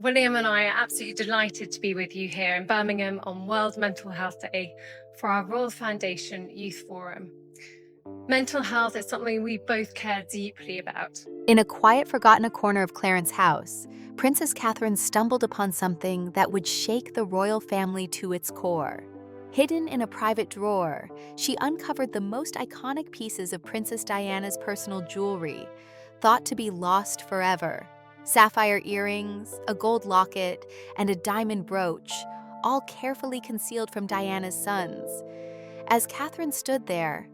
William and I are absolutely delighted to be with you here in Birmingham on World Mental Health Day for our Royal Foundation Youth Forum. Mental health is something we both care deeply about. In a quiet, forgotten corner of Clarence House, Princess Catherine stumbled upon something that would shake the royal family to its core. Hidden in a private drawer, she uncovered the most iconic pieces of Princess Diana's personal jewelry, thought to be lost forever. Sapphire earrings, a gold locket, and a diamond brooch, all carefully concealed from Diana's sons. As Catherine stood there,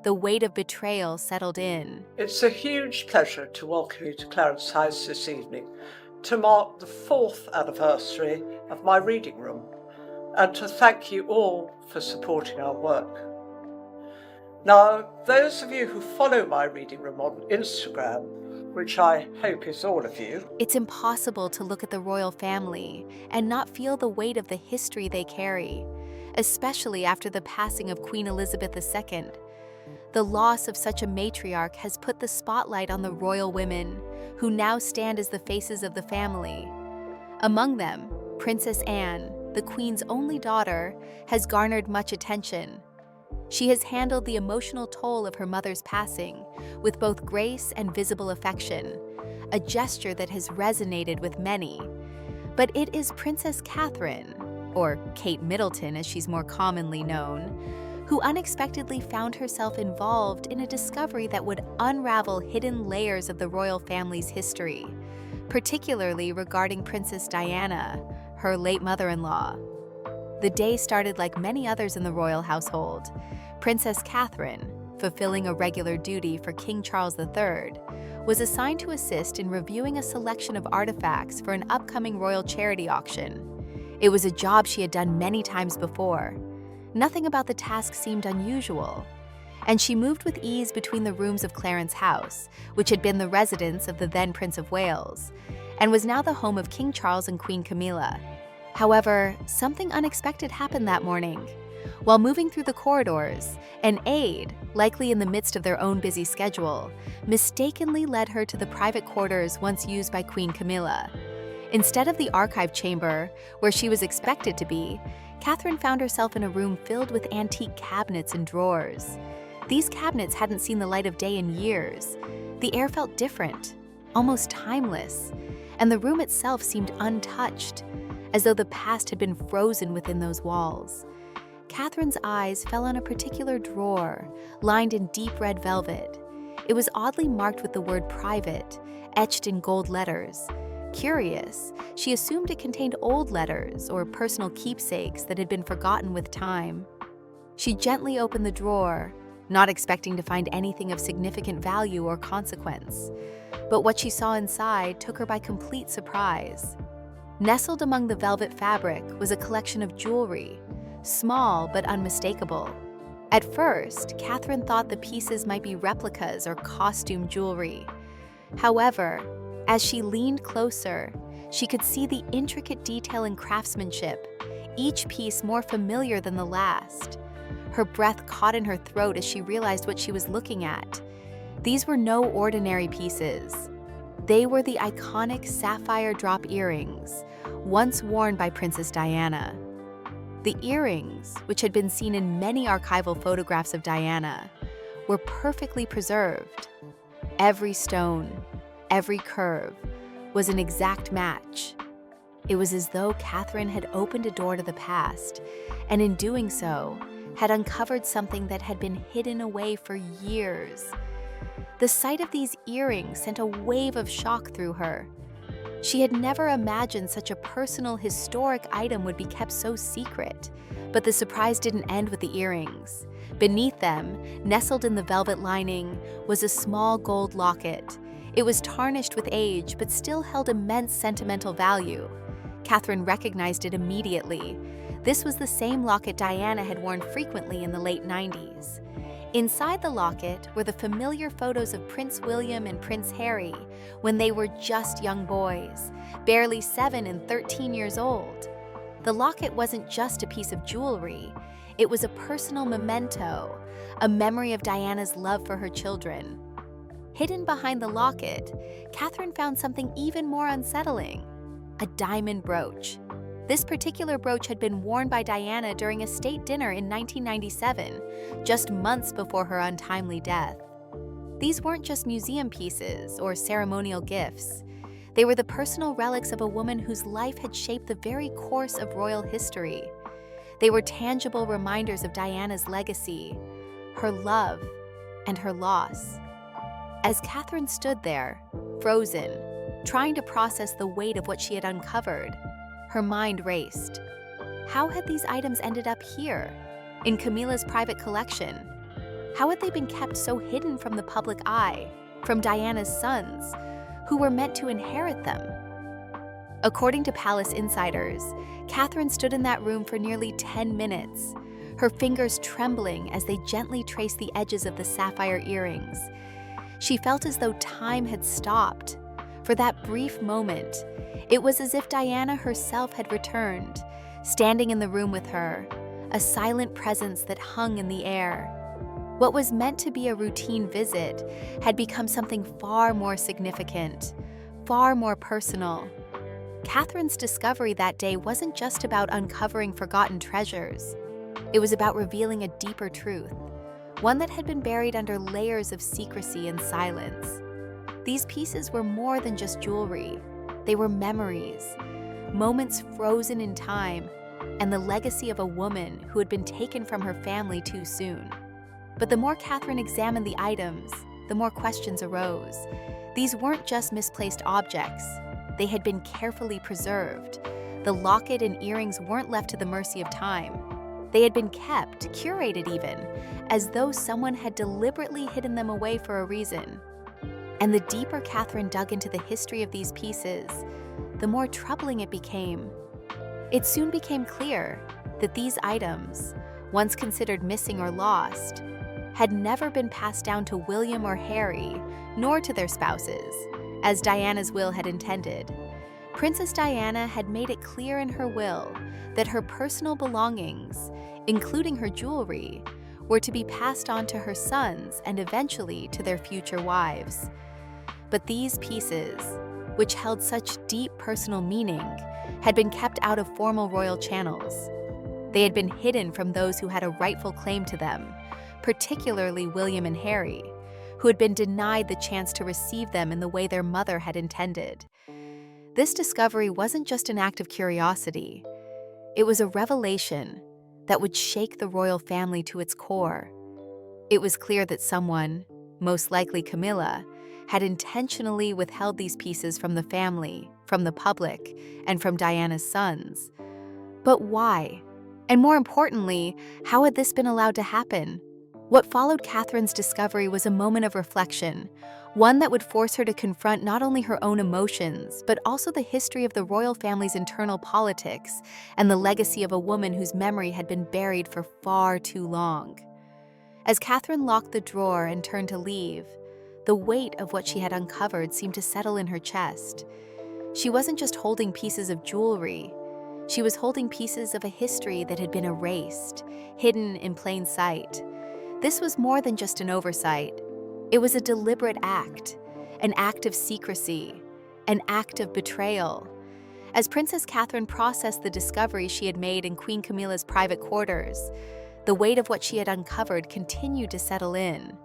the weight of betrayal settled in. It's a huge pleasure to welcome you to Clarence House this evening to mark the 4th anniversary of my reading room and to thank you all for supporting our work. Now, those of you who follow my reading room on Instagram, which I hope is all of you, It's impossible to look at the royal family and not feel the weight of the history they carry, especially after the passing of Queen Elizabeth II. The loss of such a matriarch has put the spotlight on the royal women, who now stand as the faces of the family. Among them, Princess Anne, the Queen's only daughter, has garnered much attention. She has handled the emotional toll of her mother's passing with both grace and visible affection, a gesture that has resonated with many. But it is Princess Catherine, or Kate Middleton as she's more commonly known, who unexpectedly found herself involved in a discovery that would unravel hidden layers of the royal family's history, particularly regarding Princess Diana, her late mother-in-law. The day started like many others in the royal household. Princess Catherine, fulfilling a regular duty for King Charles III, was assigned to assist in reviewing a selection of artifacts for an upcoming royal charity auction. It was a job she had done many times before. Nothing about the task seemed unusual, and she moved with ease between the rooms of Clarence House, which had been the residence of the then Prince of Wales, and was now the home of King Charles and Queen Camilla. However, something unexpected happened that morning. While moving through the corridors, an aide, likely in the midst of their own busy schedule, mistakenly led her to the private quarters once used by Queen Camilla. Instead of the archive chamber, where she was expected to be, Catherine found herself in a room filled with antique cabinets and drawers. These cabinets hadn't seen the light of day in years. The air felt different, almost timeless, and the room itself seemed untouched, as though the past had been frozen within those walls. Catherine's eyes fell on a particular drawer, lined in deep red velvet. It was oddly marked with the word private, etched in gold letters. Curious, she assumed it contained old letters or personal keepsakes that had been forgotten with time. She gently opened the drawer, not expecting to find anything of significant value or consequence. But what she saw inside took her by complete surprise. Nestled among the velvet fabric was a collection of jewelry, small but unmistakable. At first, Catherine thought the pieces might be replicas or costume jewelry. However, as she leaned closer, she could see the intricate detail and craftsmanship, each piece more familiar than the last. Her breath caught in her throat as she realized what she was looking at. These were no ordinary pieces. They were the iconic sapphire drop earrings, once worn by Princess Diana. The earrings, which had been seen in many archival photographs of Diana, were perfectly preserved. Every stone, every curve, was an exact match. It was as though Catherine had opened a door to the past, and in doing so, had uncovered something that had been hidden away for years. The sight of these earrings sent a wave of shock through her. She had never imagined such a personal, historic item would be kept so secret. But the surprise didn't end with the earrings. Beneath them, nestled in the velvet lining, was a small gold locket. It was tarnished with age, but still held immense sentimental value. Catherine recognized it immediately. This was the same locket Diana had worn frequently in the late 90s. Inside the locket were the familiar photos of Prince William and Prince Harry when they were just young boys, barely 7 and 13 years old. The locket wasn't just a piece of jewelry, it was a personal memento, a memory of Diana's love for her children. Hidden behind the locket, Catherine found something even more unsettling. a diamond brooch. This particular brooch had been worn by Diana during a state dinner in 1997, just months before her untimely death. These weren't just museum pieces or ceremonial gifts. They were the personal relics of a woman whose life had shaped the very course of royal history. They were tangible reminders of Diana's legacy, her love, and her loss. As Catherine stood there, frozen, trying to process the weight of what she had uncovered, her mind raced. How had these items ended up here, in Camilla's private collection? How had they been kept so hidden from the public eye, from Diana's sons, who were meant to inherit them? According to palace insiders, Catherine stood in that room for nearly 10 minutes, her fingers trembling as they gently traced the edges of the sapphire earrings. She felt as though time had stopped. For that brief moment, it was as if Diana herself had returned, standing in the room with her, a silent presence that hung in the air. What was meant to be a routine visit had become something far more significant, far more personal. Catherine's discovery that day wasn't just about uncovering forgotten treasures. It was about revealing a deeper truth, one that had been buried under layers of secrecy and silence. These pieces were more than just jewelry. They were memories, moments frozen in time, and the legacy of a woman who had been taken from her family too soon. But the more Catherine examined the items, the more questions arose. These weren't just misplaced objects. They had been carefully preserved. The locket and earrings weren't left to the mercy of time. They had been kept, curated even, as though someone had deliberately hidden them away for a reason. And the deeper Catherine dug into the history of these pieces, the more troubling it became. It soon became clear that these items, once considered missing or lost, had never been passed down to William or Harry, nor to their spouses, as Diana's will had intended. Princess Diana had made it clear in her will that her personal belongings, including her jewelry, were to be passed on to her sons and eventually to their future wives. But these pieces, which held such deep personal meaning, had been kept out of formal royal channels. They had been hidden from those who had a rightful claim to them, particularly William and Harry, who had been denied the chance to receive them in the way their mother had intended. This discovery wasn't just an act of curiosity. It was a revelation that would shake the royal family to its core. It was clear that someone, most likely Camilla, had intentionally withheld these pieces from the family, from the public, and from Diana's sons. But why? And more importantly, how had this been allowed to happen? What followed Catherine's discovery was a moment of reflection, one that would force her to confront not only her own emotions, but also the history of the royal family's internal politics and the legacy of a woman whose memory had been buried for far too long. As Catherine locked the drawer and turned to leave, the weight of what she had uncovered seemed to settle in her chest. She wasn't just holding pieces of jewelry. She was holding pieces of a history that had been erased, hidden in plain sight. This was more than just an oversight. It was a deliberate act, an act of secrecy, an act of betrayal. As Princess Catherine processed the discovery she had made in Queen Camilla's private quarters, the weight of what she had uncovered continued to settle in.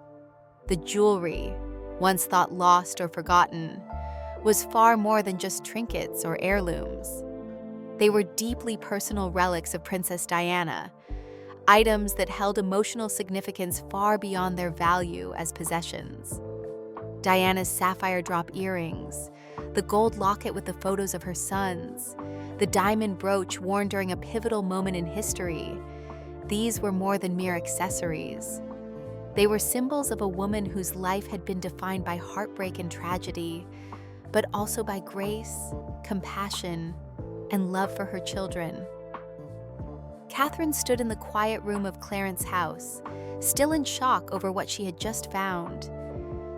The jewelry, once thought lost or forgotten, was far more than just trinkets or heirlooms. They were deeply personal relics of Princess Diana, items that held emotional significance far beyond their value as possessions. Diana's sapphire drop earrings, the gold locket with the photos of her sons, the diamond brooch worn during a pivotal moment in history, these were more than mere accessories. They were symbols of a woman whose life had been defined by heartbreak and tragedy, but also by grace, compassion, and love for her children. Catherine stood in the quiet room of Clarence House, still in shock over what she had just found.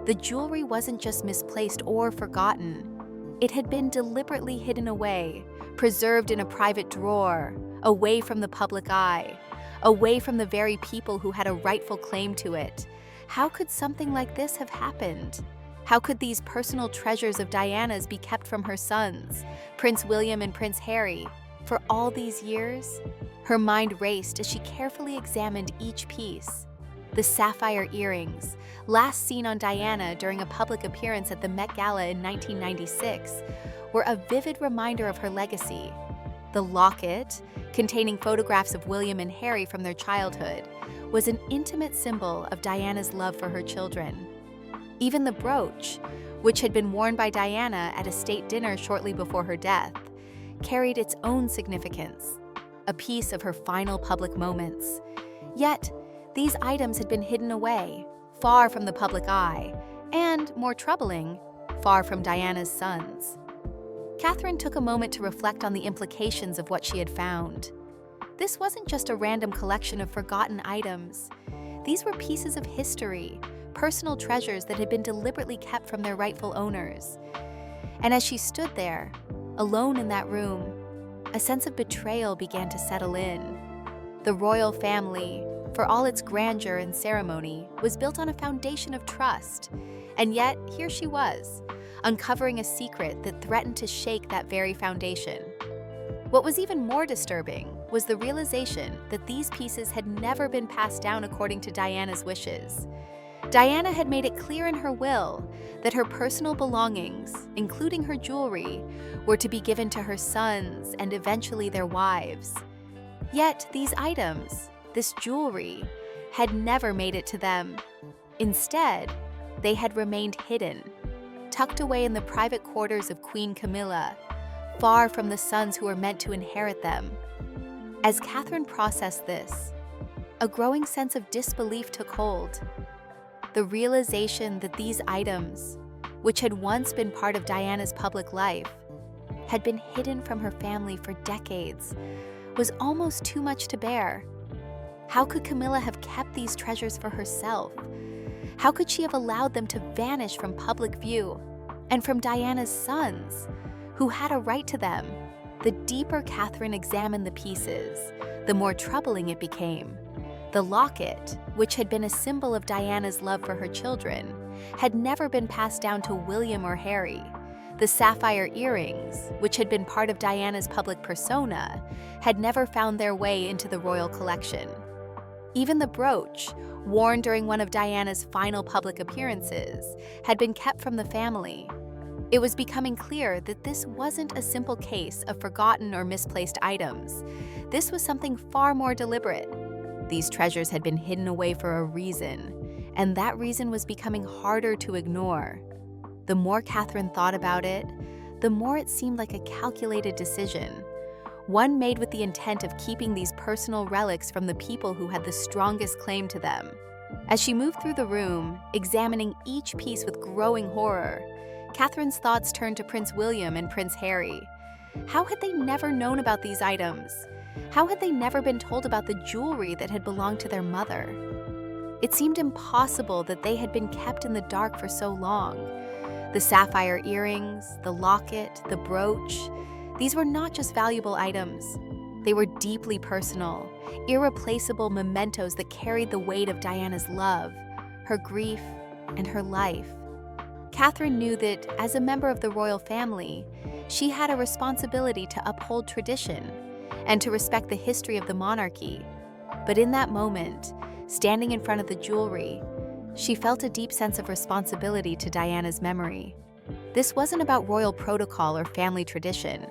The jewelry wasn't just misplaced or forgotten. It had been deliberately hidden away, preserved in a private drawer, away from the public eye, away from the very people who had a rightful claim to it. How could something like this have happened? How could these personal treasures of Diana's be kept from her sons, Prince William and Prince Harry, for all these years? Her mind raced as she carefully examined each piece. The sapphire earrings, last seen on Diana during a public appearance at the Met Gala in 1996, were a vivid reminder of her legacy. The locket, containing photographs of William and Harry from their childhood, was an intimate symbol of Diana's love for her children. Even the brooch, which had been worn by Diana at a state dinner shortly before her death, carried its own significance, a piece of her final public moments. Yet, these items had been hidden away, far from the public eye, and, more troubling, far from Diana's sons. Catherine took a moment to reflect on the implications of what she had found. This wasn't just a random collection of forgotten items. These were pieces of history, personal treasures that had been deliberately kept from their rightful owners. And as she stood there, alone in that room, a sense of betrayal began to settle in. The royal family, for all its grandeur and ceremony, was built on a foundation of trust. And yet, here she was, uncovering a secret that threatened to shake that very foundation. What was even more disturbing was the realization that these pieces had never been passed down according to Diana's wishes. Diana had made it clear in her will that her personal belongings, including her jewelry, were to be given to her sons and eventually their wives. Yet these items, this jewelry, had never made it to them. Instead, they had remained hidden, tucked away in the private quarters of Queen Camilla, far from the sons who were meant to inherit them. As Catherine processed this, a growing sense of disbelief took hold. The realization that these items, which had once been part of Diana's public life, had been hidden from her family for decades, was almost too much to bear. How could Camilla have kept these treasures for herself? How could she have allowed them to vanish from public view and from Diana's sons, who had a right to them? The deeper Catherine examined the pieces, the more troubling it became. The locket, which had been a symbol of Diana's love for her children, had never been passed down to William or Harry. The sapphire earrings, which had been part of Diana's public persona, had never found their way into the royal collection. Even the brooch, worn during one of Diana's final public appearances, had been kept from the family. It was becoming clear that this wasn't a simple case of forgotten or misplaced items. This was something far more deliberate. These treasures had been hidden away for a reason, and that reason was becoming harder to ignore. The more Catherine thought about it, the more it seemed like a calculated decision, one made with the intent of keeping these personal relics from the people who had the strongest claim to them. As she moved through the room, examining each piece with growing horror, Catherine's thoughts turned to Prince William and Prince Harry. How had they never known about these items? How had they never been told about the jewelry that had belonged to their mother? It seemed impossible that they had been kept in the dark for so long. The sapphire earrings, the locket, the brooch, these were not just valuable items. They were deeply personal, irreplaceable mementos that carried the weight of Diana's love, her grief, and her life. Catherine knew that, as a member of the royal family, she had a responsibility to uphold tradition and to respect the history of the monarchy. But in that moment, standing in front of the jewelry, she felt a deep sense of responsibility to Diana's memory. This wasn't about royal protocol or family tradition.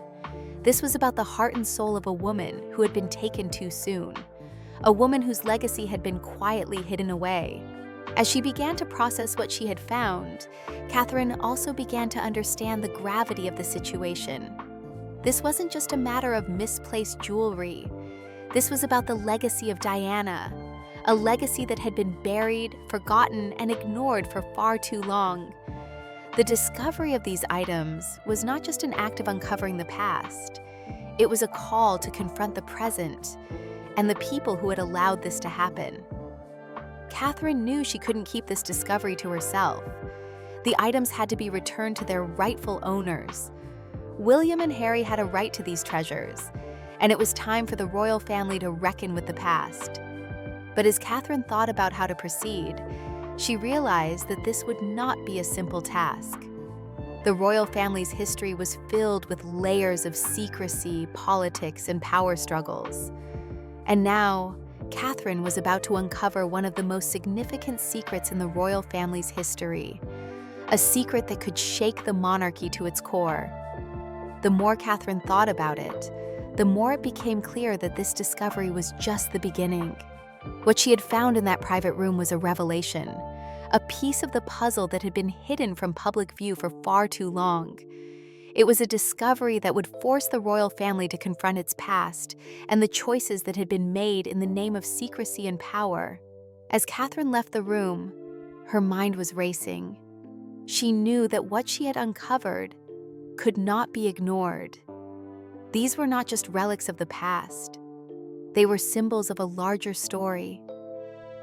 This was about the heart and soul of a woman who had been taken too soon, a woman whose legacy had been quietly hidden away. As she began to process what she had found, Catherine also began to understand the gravity of the situation. This wasn't just a matter of misplaced jewelry. This was about the legacy of Diana, a legacy that had been buried, forgotten, and ignored for far too long. The discovery of these items was not just an act of uncovering the past. It was a call to confront the present and the people who had allowed this to happen. Catherine knew she couldn't keep this discovery to herself. The items had to be returned to their rightful owners. William and Harry had a right to these treasures, and it was time for the royal family to reckon with the past. But as Catherine thought about how to proceed, she realized that this would not be a simple task. The royal family's history was filled with layers of secrecy, politics, and power struggles. And now, Catherine was about to uncover one of the most significant secrets in the royal family's history, a secret that could shake the monarchy to its core. The more Catherine thought about it, the more it became clear that this discovery was just the beginning. What she had found in that private room was a revelation, a piece of the puzzle that had been hidden from public view for far too long. It was a discovery that would force the royal family to confront its past and the choices that had been made in the name of secrecy and power. As Catherine left the room, her mind was racing. She knew that what she had uncovered could not be ignored. These were not just relics of the past. They were symbols of a larger story,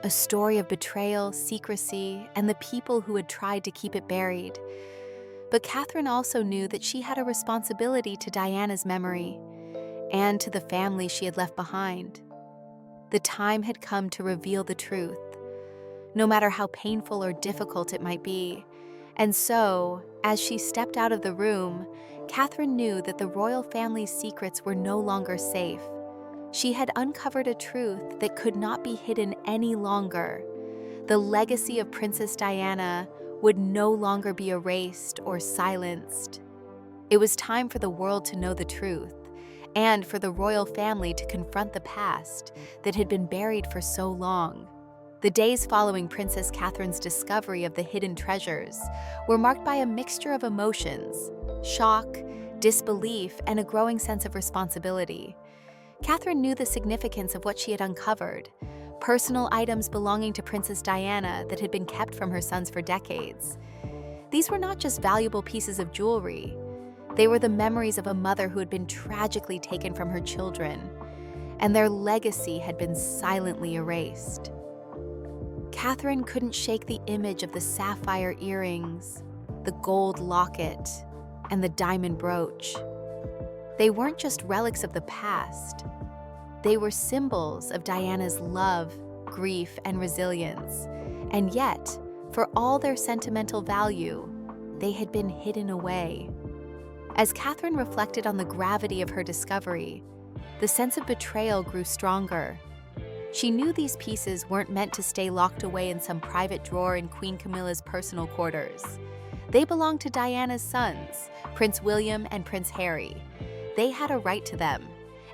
a story of betrayal, secrecy, and the people who had tried to keep it buried. But Catherine also knew that she had a responsibility to Diana's memory and to the family she had left behind. The time had come to reveal the truth, no matter how painful or difficult it might be. And so, as she stepped out of the room, Catherine knew that the royal family's secrets were no longer safe. She had uncovered a truth that could not be hidden any longer. The legacy of Princess Diana would no longer be erased or silenced. It was time for the world to know the truth, and for the royal family to confront the past that had been buried for so long. The days following Princess Catherine's discovery of the hidden treasures were marked by a mixture of emotions: shock, disbelief, and a growing sense of responsibility. Catherine knew the significance of what she had uncovered: personal items belonging to Princess Diana that had been kept from her sons for decades. These were not just valuable pieces of jewelry. They were the memories of a mother who had been tragically taken from her children, and their legacy had been silently erased. Catherine couldn't shake the image of the sapphire earrings, the gold locket, and the diamond brooch. They weren't just relics of the past. They were symbols of Diana's love, grief, and resilience. And yet, for all their sentimental value, they had been hidden away. As Catherine reflected on the gravity of her discovery, the sense of betrayal grew stronger. She knew these pieces weren't meant to stay locked away in some private drawer in Queen Camilla's personal quarters. They belonged to Diana's sons, Prince William and Prince Harry. They had a right to them,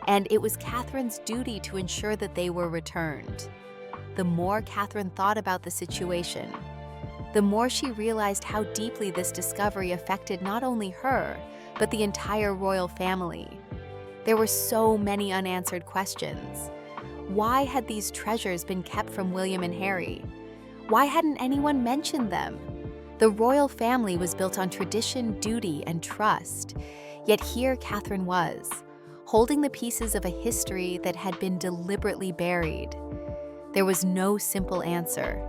and it was Catherine's duty to ensure that they were returned. The more Catherine thought about the situation, the more she realized how deeply this discovery affected not only her, but the entire royal family. There were so many unanswered questions. Why had these treasures been kept from William and Harry? Why hadn't anyone mentioned them? The royal family was built on tradition, duty, and trust. Yet here Catherine was, holding the pieces of a history that had been deliberately buried. There was no simple answer.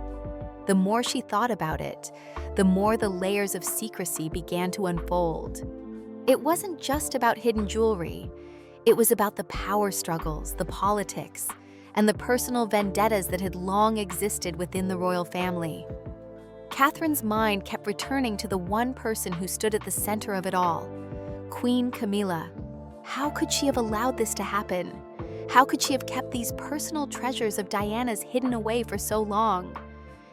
The more she thought about it, the more the layers of secrecy began to unfold. It wasn't just about hidden jewelry. It was about the power struggles, the politics, and the personal vendettas that had long existed within the royal family. Catherine's mind kept returning to the one person who stood at the center of it all: Queen Camilla. How could she have allowed this to happen? How could she have kept these personal treasures of Diana's hidden away for so long?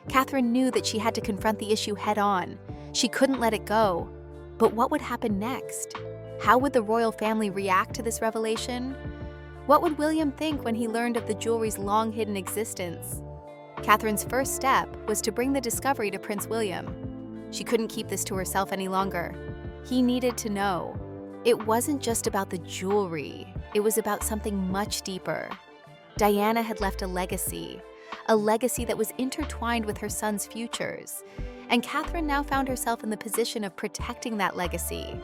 Catherine knew that she had to confront the issue head-on. She couldn't let it go. But what would happen next? How would the royal family react to this revelation? What would William think when he learned of the jewelry's long-hidden existence? Catherine's first step was to bring the discovery to Prince William. She couldn't keep this to herself any longer. He needed to know. It wasn't just about the jewelry. It was about something much deeper. Diana had left a legacy that was intertwined with her sons' futures. And Catherine now found herself in the position of protecting that legacy.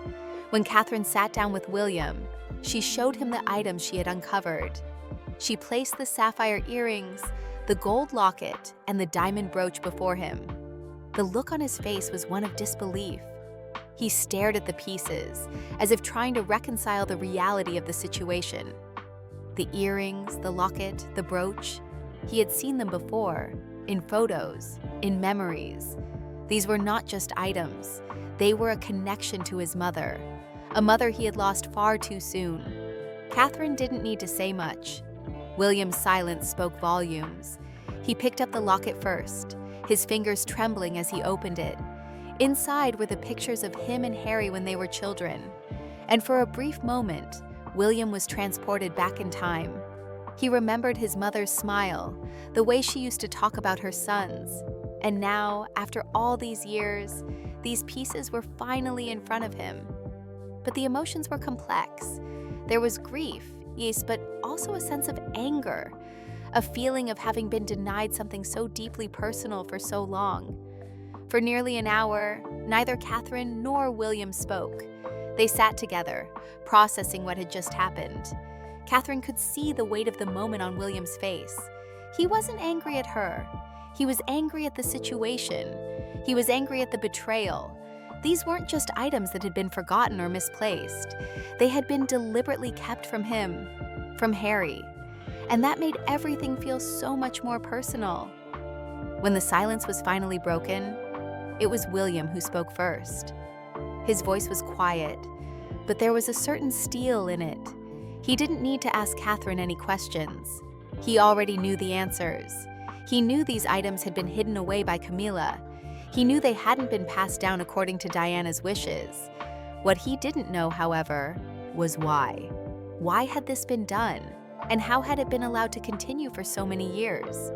When Catherine sat down with William, she showed him the items she had uncovered. She placed the sapphire earrings, the gold locket, and the diamond brooch before him. The look on his face was one of disbelief. He stared at the pieces, as if trying to reconcile the reality of the situation. The earrings, the locket, the brooch, he had seen them before, in photos, in memories. These were not just items, they were a connection to his mother, a mother he had lost far too soon. Catherine didn't need to say much. William's silence spoke volumes. He picked up the locket first, his fingers trembling as he opened it. Inside were the pictures of him and Harry when they were children. And for a brief moment, William was transported back in time. He remembered his mother's smile, the way she used to talk about her sons. And now, after all these years, these pieces were finally in front of him. But the emotions were complex. There was grief, yes, but also a sense of anger, a feeling of having been denied something so deeply personal for so long. For nearly an hour, neither Catherine nor William spoke. They sat together, processing what had just happened. Catherine could see the weight of the moment on William's face. He wasn't angry at her. He was angry at the situation. He was angry at the betrayal. These weren't just items that had been forgotten or misplaced. They had been deliberately kept from him, from Harry. And that made everything feel so much more personal. When the silence was finally broken, it was William who spoke first. His voice was quiet, but there was a certain steel in it. He didn't need to ask Catherine any questions. He already knew the answers. He knew these items had been hidden away by Camilla. He knew they hadn't been passed down according to Diana's wishes. What he didn't know, however, was why. Why had this been done? And how had it been allowed to continue for so many years?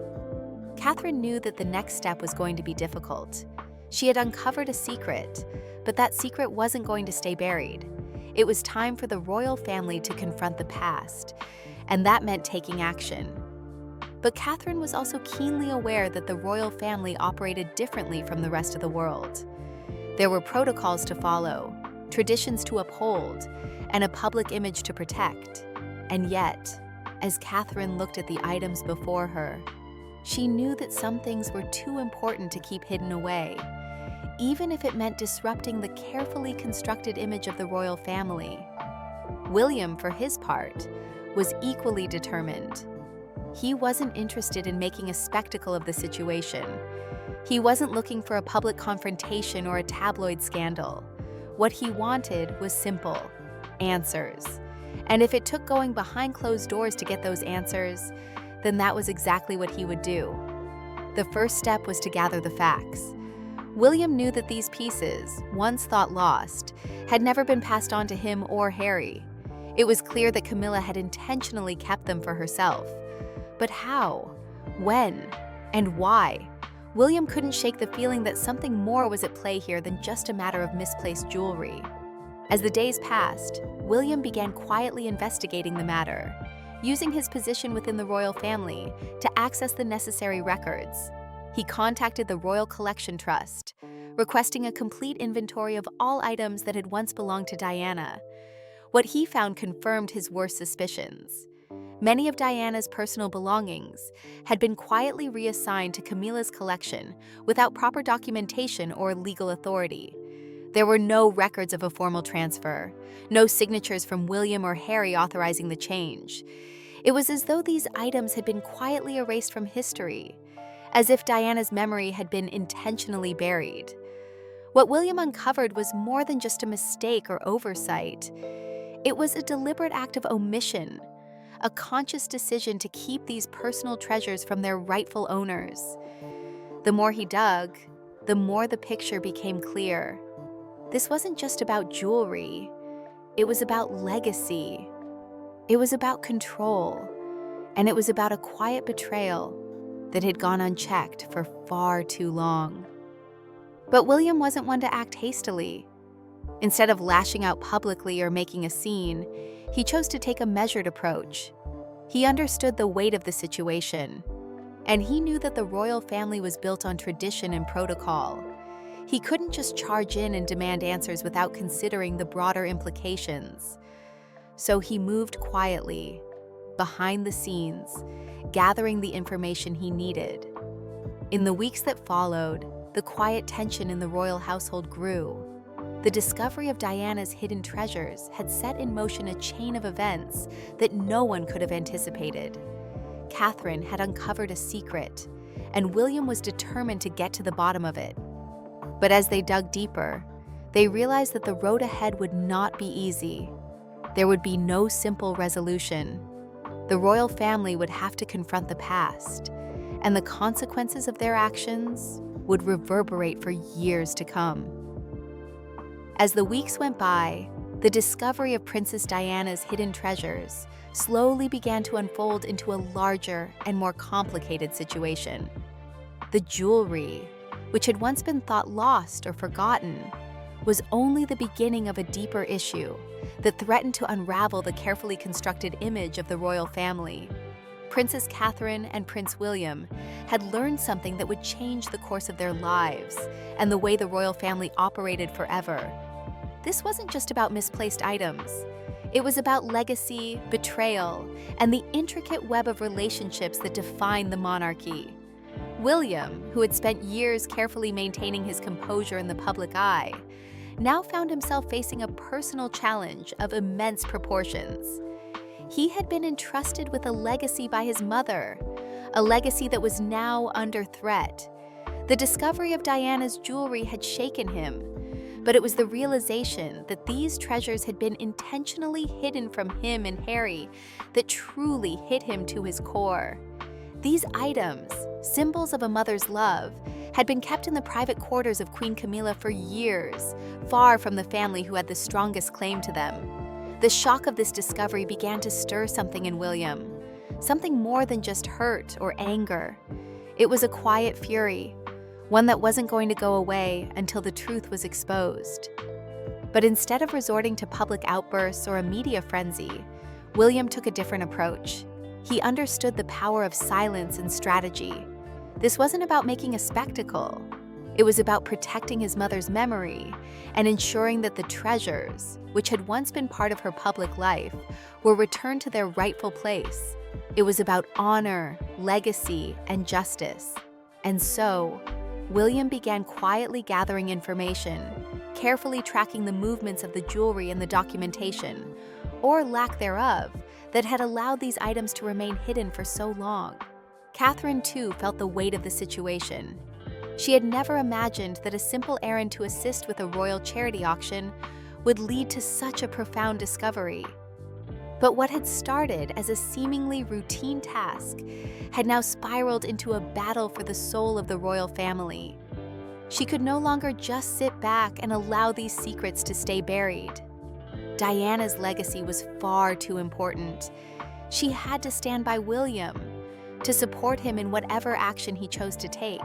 Catherine knew that the next step was going to be difficult. She had uncovered a secret, but that secret wasn't going to stay buried. It was time for the royal family to confront the past, and that meant taking action. But Catherine was also keenly aware that the royal family operated differently from the rest of the world. There were protocols to follow, traditions to uphold, and a public image to protect. And yet, as Catherine looked at the items before her, she knew that some things were too important to keep hidden away, even if it meant disrupting the carefully constructed image of the royal family. William, for his part, was equally determined. He wasn't interested in making a spectacle of the situation. He wasn't looking for a public confrontation or a tabloid scandal. What he wanted was simple: answers. And if it took going behind closed doors to get those answers, then that was exactly what he would do. The first step was to gather the facts. William knew that these pieces, once thought lost, had never been passed on to him or Harry. It was clear that Camilla had intentionally kept them for herself. But how? When? And why? William couldn't shake the feeling that something more was at play here than just a matter of misplaced jewelry. As the days passed, William began quietly investigating the matter, using his position within the royal family to access the necessary records. He contacted the Royal Collection Trust, requesting a complete inventory of all items that had once belonged to Diana. What he found confirmed his worst suspicions. Many of Diana's personal belongings had been quietly reassigned to Camilla's collection without proper documentation or legal authority. There were no records of a formal transfer, no signatures from William or Harry authorizing the change. It was as though these items had been quietly erased from history, as if Diana's memory had been intentionally buried. What William uncovered was more than just a mistake or oversight. It was a deliberate act of omission, a conscious decision to keep these personal treasures from their rightful owners. The more he dug, the more the picture became clear. This wasn't just about jewelry. It was about legacy. It was about control. And it was about a quiet betrayal that had gone unchecked for far too long. But William wasn't one to act hastily. Instead of lashing out publicly or making a scene, he chose to take a measured approach. He understood the weight of the situation, and he knew that the royal family was built on tradition and protocol. He couldn't just charge in and demand answers without considering the broader implications. So he moved quietly, behind the scenes, gathering the information he needed. In the weeks that followed, the quiet tension in the royal household grew. The discovery of Diana's hidden treasures had set in motion a chain of events that no one could have anticipated. Catherine had uncovered a secret, and William was determined to get to the bottom of it. But as they dug deeper, they realized that the road ahead would not be easy. There would be no simple resolution. The royal family would have to confront the past, and the consequences of their actions would reverberate for years to come. As the weeks went by, the discovery of Princess Diana's hidden treasures slowly began to unfold into a larger and more complicated situation. The jewelry, which had once been thought lost or forgotten, was only the beginning of a deeper issue that threatened to unravel the carefully constructed image of the royal family. Princess Catherine and Prince William had learned something that would change the course of their lives and the way the royal family operated forever. This wasn't just about misplaced items. It was about legacy, betrayal, and the intricate web of relationships that define the monarchy. William, who had spent years carefully maintaining his composure in the public eye, now found himself facing a personal challenge of immense proportions. He had been entrusted with a legacy by his mother, a legacy that was now under threat. The discovery of Diana's jewelry had shaken him, but it was the realization that these treasures had been intentionally hidden from him and Harry that truly hit him to his core. These items, symbols of a mother's love, had been kept in the private quarters of Queen Camilla for years, far from the family who had the strongest claim to them. The shock of this discovery began to stir something in William, something more than just hurt or anger. It was a quiet fury, one that wasn't going to go away until the truth was exposed. But instead of resorting to public outbursts or a media frenzy, William took a different approach. He understood the power of silence and strategy. This wasn't about making a spectacle. It was about protecting his mother's memory and ensuring that the treasures, which had once been part of her public life, were returned to their rightful place. It was about honor, legacy, and justice. And so, William began quietly gathering information, carefully tracking the movements of the jewelry and the documentation, or lack thereof, that had allowed these items to remain hidden for so long. Catherine, too, felt the weight of the situation. She had never imagined that a simple errand to assist with a royal charity auction would lead to such a profound discovery. But what had started as a seemingly routine task had now spiraled into a battle for the soul of the royal family. She could no longer just sit back and allow these secrets to stay buried. Diana's legacy was far too important. She had to stand by William, to support him in whatever action he chose to take.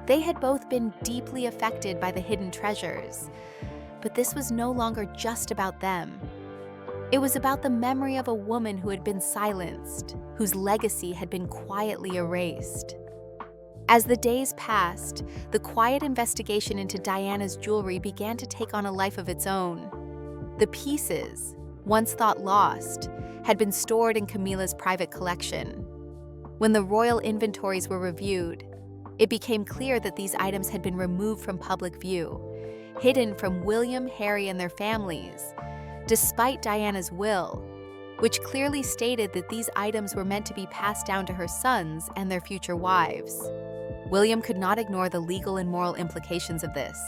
They had both been deeply affected by the hidden treasures, but this was no longer just about them. It was about the memory of a woman who had been silenced, whose legacy had been quietly erased. As the days passed, the quiet investigation into Diana's jewelry began to take on a life of its own. The pieces, once thought lost, had been stored in Camilla's private collection. When the royal inventories were reviewed, it became clear that these items had been removed from public view, hidden from William, Harry, and their families, despite Diana's will, which clearly stated that these items were meant to be passed down to her sons and their future wives. William could not ignore the legal and moral implications of this.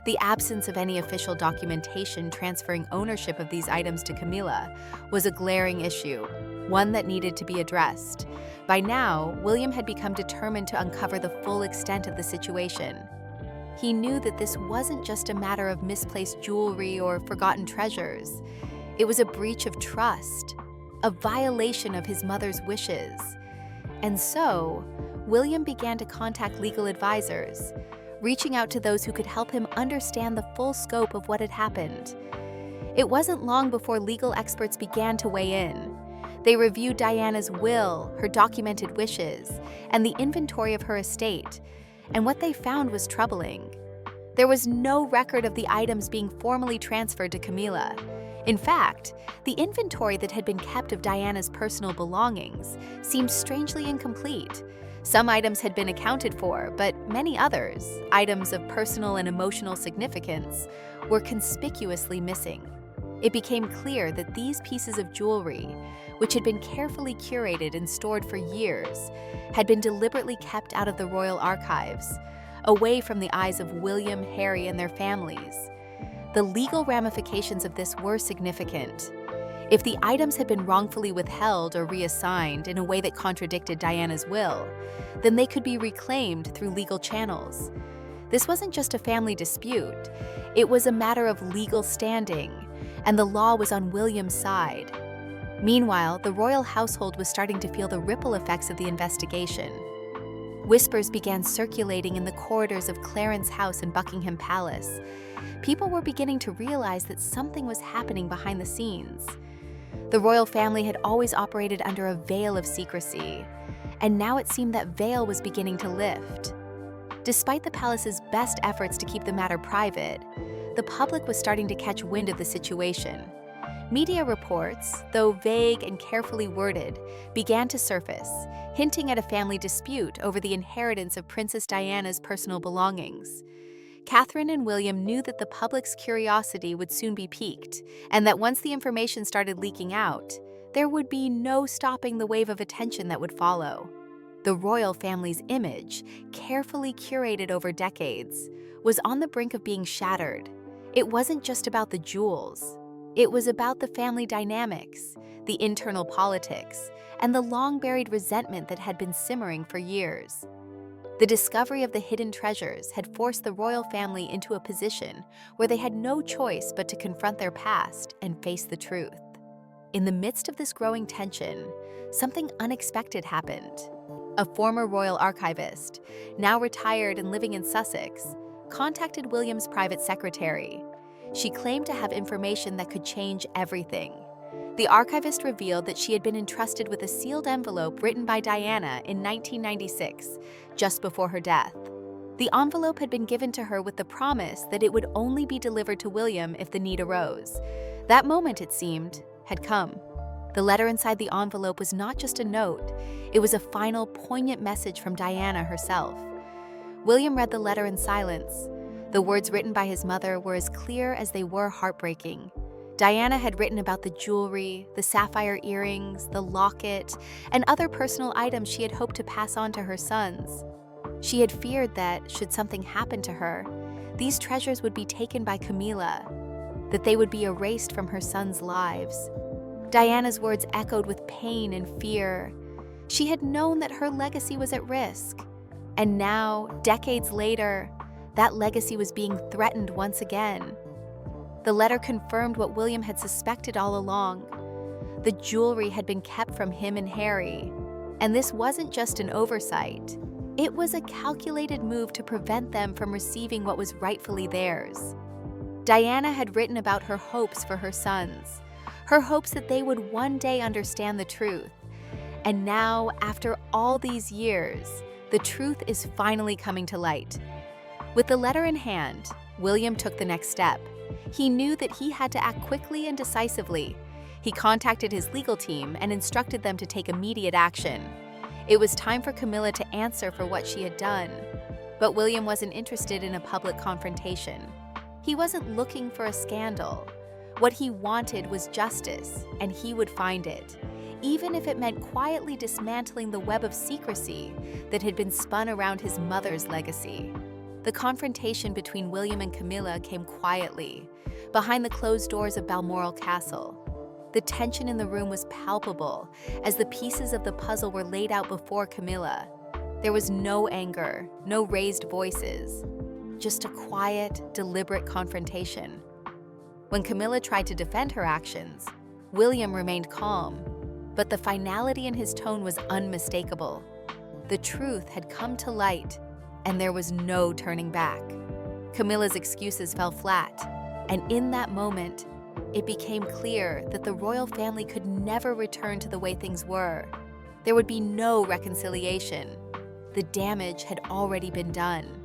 The absence of any official documentation transferring ownership of these items to Camilla was a glaring issue, one that needed to be addressed. By now, William had become determined to uncover the full extent of the situation. He knew that this wasn't just a matter of misplaced jewelry or forgotten treasures. It was a breach of trust, a violation of his mother's wishes. And so, William began to contact legal advisors, reaching out to those who could help him understand the full scope of what had happened. It wasn't long before legal experts began to weigh in. They reviewed Diana's will, her documented wishes, and the inventory of her estate, and what they found was troubling. There was no record of the items being formally transferred to Camilla. In fact, the inventory that had been kept of Diana's personal belongings seemed strangely incomplete. Some items had been accounted for, but many others, items of personal and emotional significance, were conspicuously missing. It became clear that these pieces of jewelry, which had been carefully curated and stored for years, had been deliberately kept out of the royal archives, away from the eyes of William, Harry, and their families. The legal ramifications of this were significant. If the items had been wrongfully withheld or reassigned in a way that contradicted Diana's will, then they could be reclaimed through legal channels. This wasn't just a family dispute, it was a matter of legal standing, and the law was on William's side. Meanwhile, the royal household was starting to feel the ripple effects of the investigation. Whispers began circulating in the corridors of Clarence House in Buckingham Palace. People were beginning to realize that something was happening behind the scenes. The royal family had always operated under a veil of secrecy, and now it seemed that veil was beginning to lift. Despite the palace's best efforts to keep the matter private, the public was starting to catch wind of the situation. Media reports, though vague and carefully worded, began to surface, hinting at a family dispute over the inheritance of Princess Diana's personal belongings. Catherine and William knew that the public's curiosity would soon be piqued, and that once the information started leaking out, there would be no stopping the wave of attention that would follow. The royal family's image, carefully curated over decades, was on the brink of being shattered. It wasn't just about the jewels. It was about the family dynamics, the internal politics, and the long-buried resentment that had been simmering for years. The discovery of the hidden treasures had forced the royal family into a position where they had no choice but to confront their past and face the truth. In the midst of this growing tension, something unexpected happened. A former royal archivist, now retired and living in Sussex, contacted William's private secretary. She claimed to have information that could change everything. The archivist revealed that she had been entrusted with a sealed envelope written by Diana in 1996, just before her death. The envelope had been given to her with the promise that it would only be delivered to William if the need arose. That moment, it seemed, had come. The letter inside the envelope was not just a note, it was a final, poignant message from Diana herself. William read the letter in silence. The words written by his mother were as clear as they were heartbreaking. Diana had written about the jewelry, the sapphire earrings, the locket, and other personal items she had hoped to pass on to her sons. She had feared that, should something happen to her, these treasures would be taken by Camilla, that they would be erased from her sons' lives. Diana's words echoed with pain and fear. She had known that her legacy was at risk. And now, decades later, that legacy was being threatened once again. The letter confirmed what William had suspected all along. The jewelry had been kept from him and Harry. And this wasn't just an oversight. It was a calculated move to prevent them from receiving what was rightfully theirs. Diana had written about her hopes for her sons, her hopes that they would one day understand the truth. And now, after all these years, the truth is finally coming to light. With the letter in hand, William took the next step. He knew that he had to act quickly and decisively. He contacted his legal team and instructed them to take immediate action. It was time for Camilla to answer for what she had done. But William wasn't interested in a public confrontation. He wasn't looking for a scandal. What he wanted was justice, and he would find it, even if it meant quietly dismantling the web of secrecy that had been spun around his mother's legacy. The confrontation between William and Camilla came quietly, behind the closed doors of Balmoral Castle. The tension in the room was palpable as the pieces of the puzzle were laid out before Camilla. There was no anger, no raised voices, just a quiet, deliberate confrontation. When Camilla tried to defend her actions, William remained calm, but the finality in his tone was unmistakable. The truth had come to light, and there was no turning back. Camilla's excuses fell flat, and in that moment, it became clear that the royal family could never return to the way things were. There would be no reconciliation. The damage had already been done.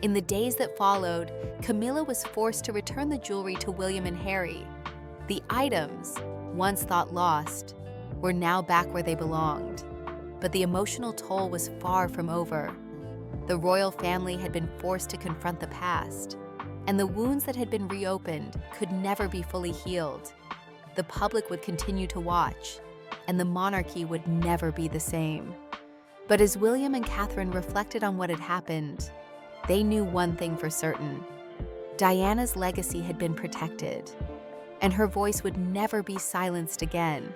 In the days that followed, Camilla was forced to return the jewelry to William and Harry. The items, once thought lost, were now back where they belonged. But the emotional toll was far from over. The royal family had been forced to confront the past, and the wounds that had been reopened could never be fully healed. The public would continue to watch, and the monarchy would never be the same. But as William and Catherine reflected on what had happened, they knew one thing for certain. Diana's legacy had been protected, and her voice would never be silenced again.